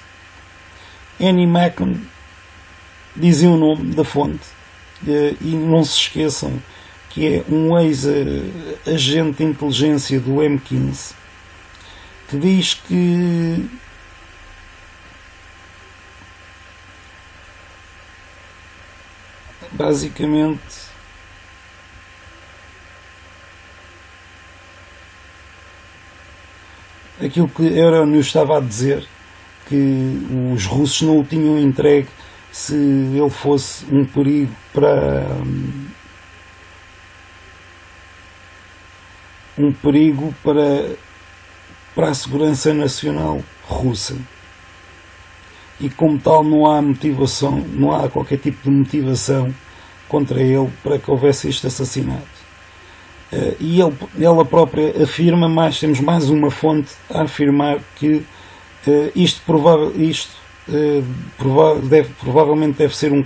Annie Macon, dizia o nome da fonte. E não se esqueçam que é um ex-agente de inteligência do M15, que diz que basicamente aquilo que a Euronews estava a dizer, que os russos não o tinham entregue se ele fosse um perigo para a segurança nacional russa, e como tal não há motivação, não há qualquer tipo de motivação contra ele para que houvesse este assassinato. E ela própria afirma, temos mais uma fonte a afirmar que isto provavelmente deve ser um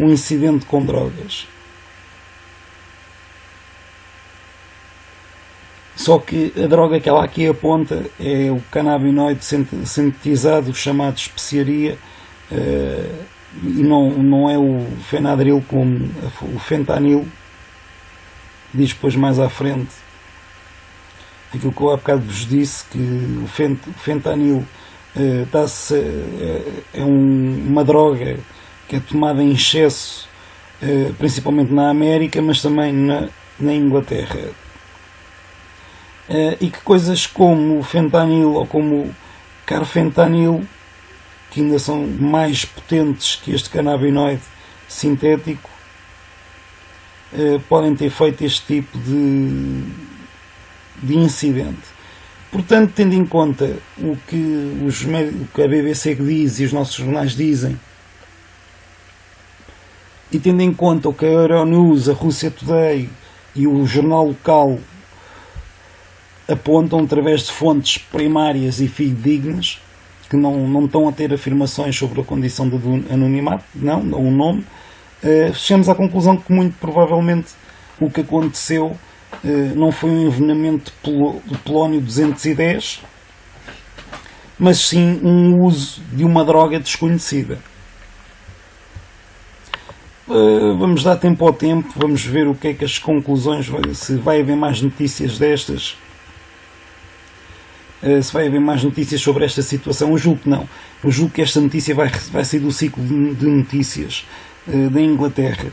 incidente com drogas. Só que a droga que ela aqui aponta é o canabinoide sintetizado, chamado especiaria, e não é o fenadril como o fentanil. Diz depois mais à frente aquilo que eu há bocado vos disse, que o fentanil é uma droga que é tomada em excesso, principalmente na América, mas também na Inglaterra. E que coisas como o fentanil ou como o carfentanil, que ainda são mais potentes que este canabinoide sintético, podem ter feito este tipo de incidente. Portanto, tendo em conta o que a BBC diz e os nossos jornais dizem, e tendo em conta o que a Euronews, a Russia Today e o jornal local apontam através de fontes primárias e fidedignas, que não estão a ter afirmações sobre a condição de anonimato, não o nome, chegamos à conclusão que muito provavelmente o que aconteceu não foi um envenenamento de polónio 210, mas sim um uso de uma droga desconhecida. Vamos dar tempo ao tempo, vamos ver o que é que as conclusões, se vai haver mais notícias destas, se vai haver mais notícias sobre esta situação. Eu julgo que não. Eu julgo que esta notícia vai sair do ciclo de notícias da Inglaterra,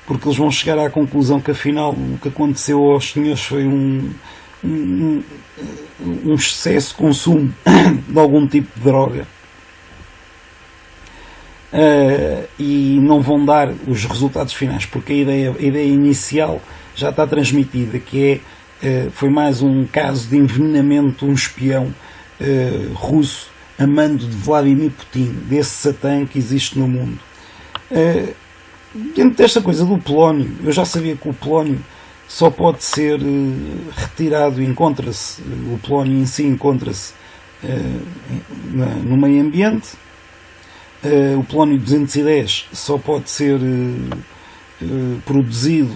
porque eles vão chegar à conclusão que afinal o que aconteceu aos senhores foi um excesso de consumo de algum tipo de droga, e não vão dar os resultados finais, porque a ideia inicial já está transmitida, que foi mais um caso de envenenamento, um espião russo a mando de Vladimir Putin, desse satã que existe no mundo. Dentro desta coisa do polónio, eu já sabia que o polónio só pode ser retirado, o polónio em si encontra-se no meio ambiente. O polónio 210 só pode ser produzido,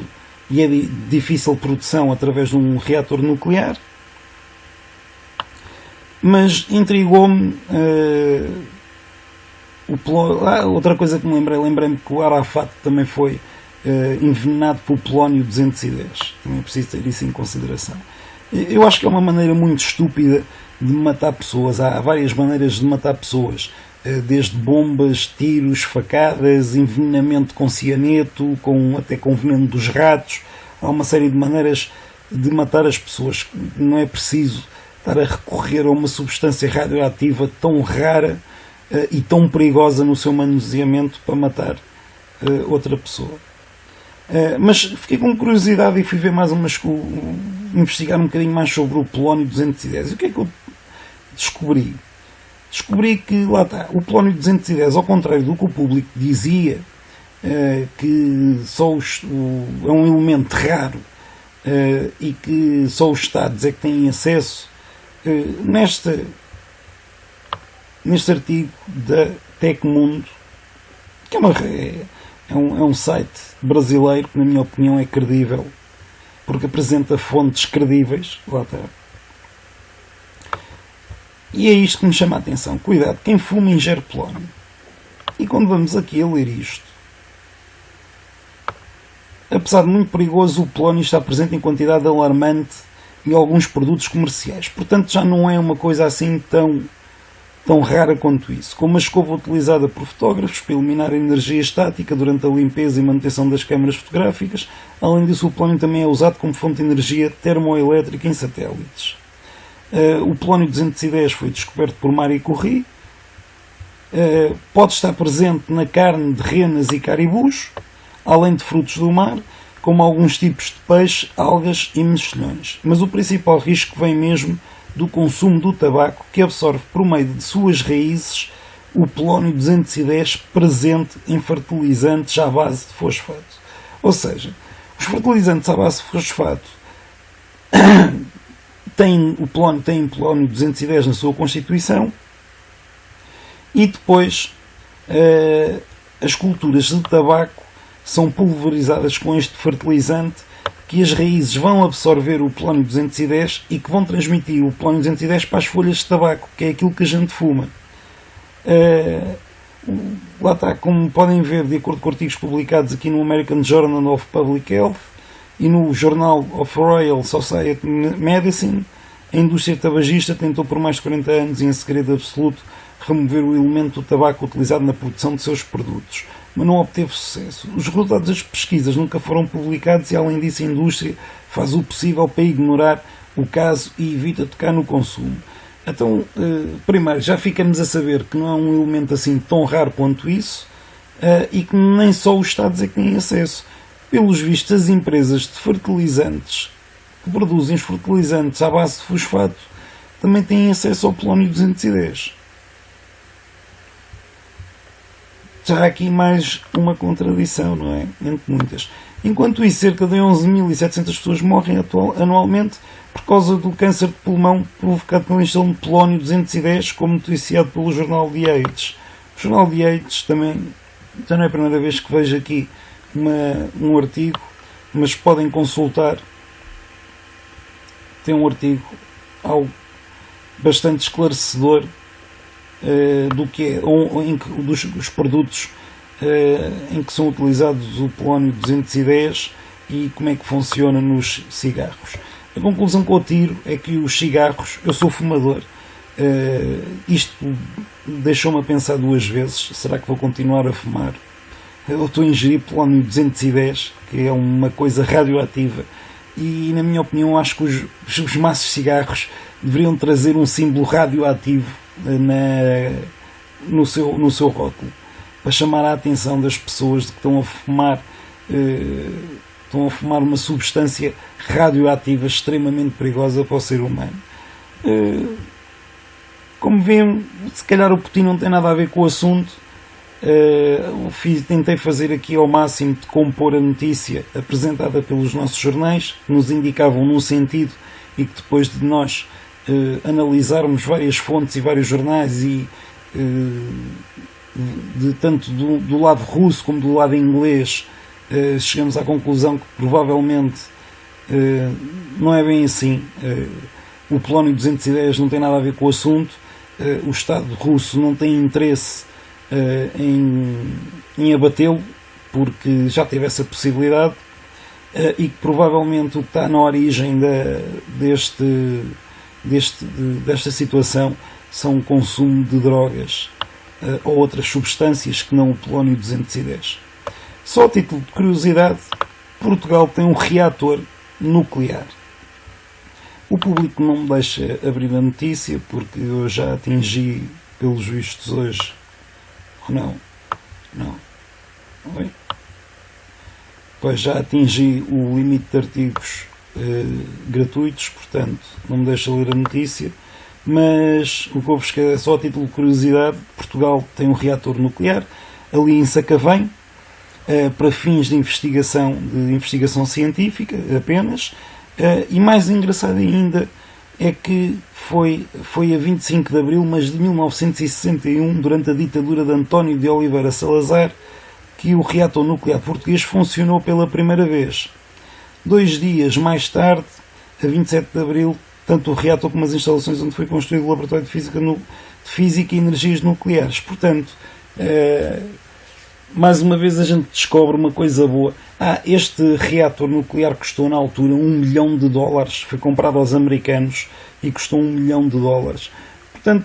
e é de difícil produção, através de um reator nuclear. Mas intrigou-me outra coisa que me lembrei-me que o Arafat também foi envenenado pelo polónio 210. Também é preciso ter isso em consideração. Eu acho que é uma maneira muito estúpida de matar pessoas. Há várias maneiras de matar pessoas, desde bombas, tiros, facadas, envenenamento com cianeto, até com veneno dos ratos. Há uma série de maneiras de matar as pessoas. Não é preciso estar a recorrer a uma substância radioativa tão rara e tão perigosa no seu manuseamento para matar outra pessoa. Mas fiquei com curiosidade e fui ver investigar um bocadinho mais sobre o polónio 210. E o que é que eu descobri? Descobri que, lá está, o polónio 210, ao contrário do que o público dizia, que é um elemento raro e que só os Estados é que têm acesso, neste artigo da Tecmundo, que é um site brasileiro que, na minha opinião, é credível, porque apresenta fontes credíveis. Lá está. E é isto que me chama a atenção. Cuidado, quem fuma ingere polónio. E quando vamos aqui a ler isto, apesar de muito perigoso, o polónio está presente em quantidade alarmante em alguns produtos comerciais. Portanto, já não é uma coisa assim tão rara quanto isso. Como a escova utilizada por fotógrafos para eliminar a energia estática durante a limpeza e manutenção das câmaras fotográficas. Além disso, o polónio também é usado como fonte de energia termoelétrica em satélites. O polónio 210 foi descoberto por Marie Curie. Pode estar presente na carne de renas e caribus, além de frutos do mar, como alguns tipos de peixe, algas e mexilhões. Mas o principal risco vem mesmo do consumo do tabaco, que absorve por meio de suas raízes o polónio 210 presente em fertilizantes à base de fosfato. Ou seja, os fertilizantes à base de fosfato têm polónio 210 na sua constituição, e depois as culturas de tabaco são pulverizadas com este fertilizante, que as raízes vão absorver o polónio 210 e que vão transmitir o polónio 210 para as folhas de tabaco, que é aquilo que a gente fuma. Lá está, como podem ver, de acordo com artigos publicados aqui no American Journal of Public Health e no Journal of Royal Society Medicine, a indústria tabagista tentou por mais de 40 anos, em segredo absoluto, remover o elemento do tabaco utilizado na produção de seus produtos, mas não obteve sucesso. Os resultados das pesquisas nunca foram publicados e, além disso, a indústria faz o possível para ignorar o caso e evita tocar no consumo. Então, primeiro, já ficamos a saber que não é um elemento assim tão raro quanto isso, e que nem só os Estados é que têm acesso. Pelos vistos, as empresas de fertilizantes que produzem os fertilizantes à base de fosfato também têm acesso ao polónio 210. Já há aqui mais uma contradição, não é? Entre muitas. Enquanto isso, cerca de 11.700 pessoas morrem anualmente por causa do câncer de pulmão provocado pela ingestão de polónio 210, como noticiado pelo jornal The Age. O jornal The Age também, já não é a primeira vez que vejo aqui um artigo, mas podem consultar. Tem um artigo bastante esclarecedor do que é, dos produtos em que são utilizados o polónio 210 e como é que funciona nos cigarros. A conclusão que eu tiro é que os cigarros, eu sou fumador, isto deixou-me a pensar duas vezes: será que vou continuar a fumar? Eu estou a ingerir polónio 210, que é uma coisa radioativa, e na minha opinião acho que os maços de cigarros deveriam trazer um símbolo radioativo no seu rótulo, para chamar a atenção das pessoas de que estão a fumar uma substância radioativa extremamente perigosa para o ser humano. Como veem, se calhar o Putin não tem nada a ver com o assunto. Tentei fazer aqui ao máximo de compor a notícia apresentada pelos nossos jornais, que nos indicavam num sentido, e que depois de nós analisarmos várias fontes e vários jornais e tanto do lado russo como do lado inglês, chegamos à conclusão que provavelmente não é bem assim. O polónio 210 não tem nada a ver com o assunto. O Estado russo não tem interesse em abatê-lo, porque já teve essa possibilidade, e que provavelmente o que está na origem desta situação são o consumo de drogas ou outras substâncias que não o polónio 210. Só a título de curiosidade, Portugal tem um reator nuclear. O público não me deixa abrir a notícia porque eu já atingi, pelos vistos hoje, não. Oi? Pois já atingi o limite de artigos gratuitos, portanto não me deixa ler a notícia, mas o que eu vos quero é só a título de curiosidade: Portugal tem um reator nuclear ali em Sacavém, para fins de investigação científica apenas, e mais engraçado ainda, é que foi a 25 de abril, mas de 1961, durante a ditadura de António de Oliveira Salazar, que o reator nuclear português funcionou pela primeira vez. 2 dias mais tarde, a 27 de abril, tanto o reator como as instalações onde foi construído o Laboratório de Física e Energias Nucleares. Portanto, mais uma vez a gente descobre uma coisa boa. Este reator nuclear custou na altura $1 milhão. Foi comprado aos americanos e custou $1 milhão. Portanto,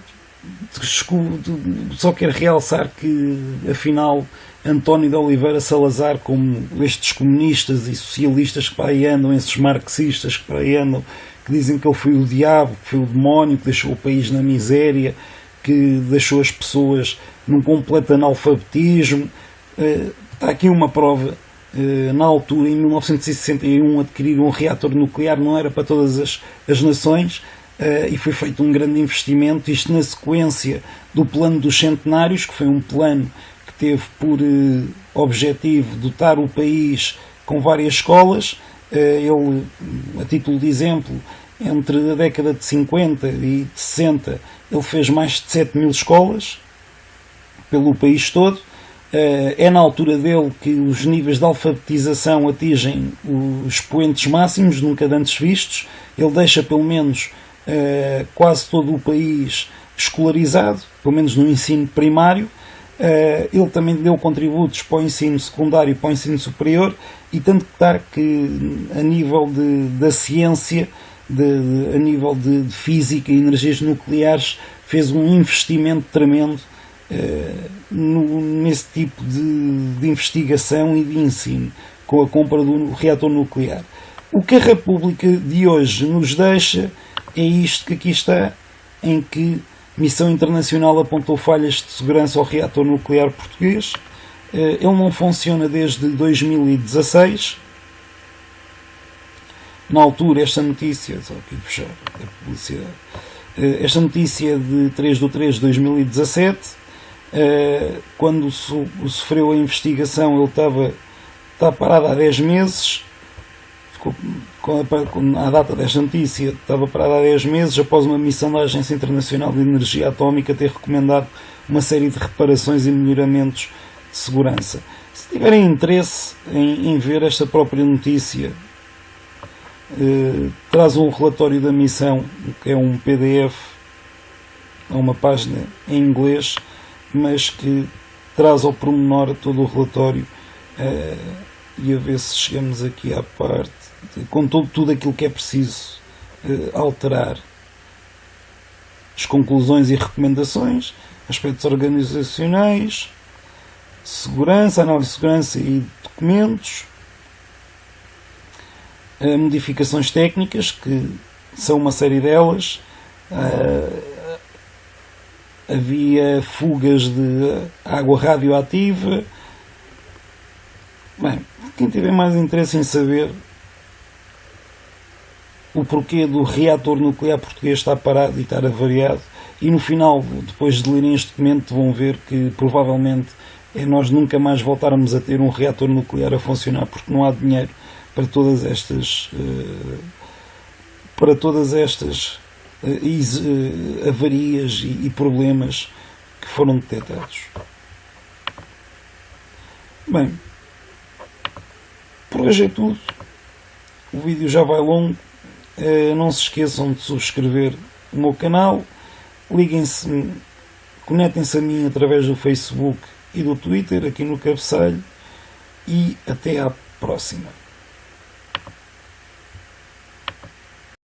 só quero realçar que, afinal, António de Oliveira Salazar, como estes comunistas e socialistas que para aí andam, esses marxistas que para aí andam, que dizem que ele foi o diabo, que foi o demónio, que deixou o país na miséria, que deixou as pessoas num completo analfabetismo. Está aqui uma prova. Na altura, em 1961, adquirir um reator nuclear não era para todas as nações, e foi feito um grande investimento, isto na sequência do plano dos centenários, que foi um plano que teve por objetivo dotar o país com várias escolas. Ele, a título de exemplo, entre a década de 50 e de 60, ele fez mais de 7.000 escolas pelo país todo. É na altura dele que os níveis de alfabetização atingem os expoentes máximos nunca antes vistos. Ele deixa pelo menos quase todo o país escolarizado, pelo menos no ensino primário. Ele também deu contributos para o ensino secundário e para o ensino superior, e tanto que está que a nível da ciência, a nível de física e energias nucleares, fez um investimento tremendo nesse tipo de investigação e de ensino, com a compra do reator nuclear. O que a República de hoje nos deixa é isto que aqui está, em que Missão Internacional apontou falhas de segurança ao reator nuclear português. Ele não funciona desde 2016. Na altura, esta notícia, só aqui puxar a publicidade, esta notícia de 3/3/2017, quando sofreu a investigação, ele está parado há 10 meses. À data desta notícia, estava parado há 10 meses, após uma missão da Agência Internacional de Energia Atómica ter recomendado uma série de reparações e melhoramentos de segurança. Se tiverem interesse em ver esta própria notícia, traz um relatório da missão, que é um PDF, é uma página em inglês, mas que traz ao pormenor todo o relatório, e a ver se chegamos aqui à parte, com tudo aquilo que é preciso alterar. As conclusões e recomendações, aspectos organizacionais, segurança, análise de segurança e documentos, modificações técnicas, que são uma série delas. Havia fugas de água radioativa. Bem, quem tiver mais interesse em saber o porquê do reator nuclear português estar parado e estar avariado, e no final, depois de lerem este documento, vão ver que provavelmente nós nunca mais voltarmos a ter um reator nuclear a funcionar, porque não há dinheiro para todas estas avarias e problemas que foram detectados. Bem, por hoje é tudo. O vídeo já vai longo. Não se esqueçam de subscrever o meu canal. Liguem-se, conectem-se a mim através do Facebook e do Twitter, aqui no cabeçalho. E até à próxima.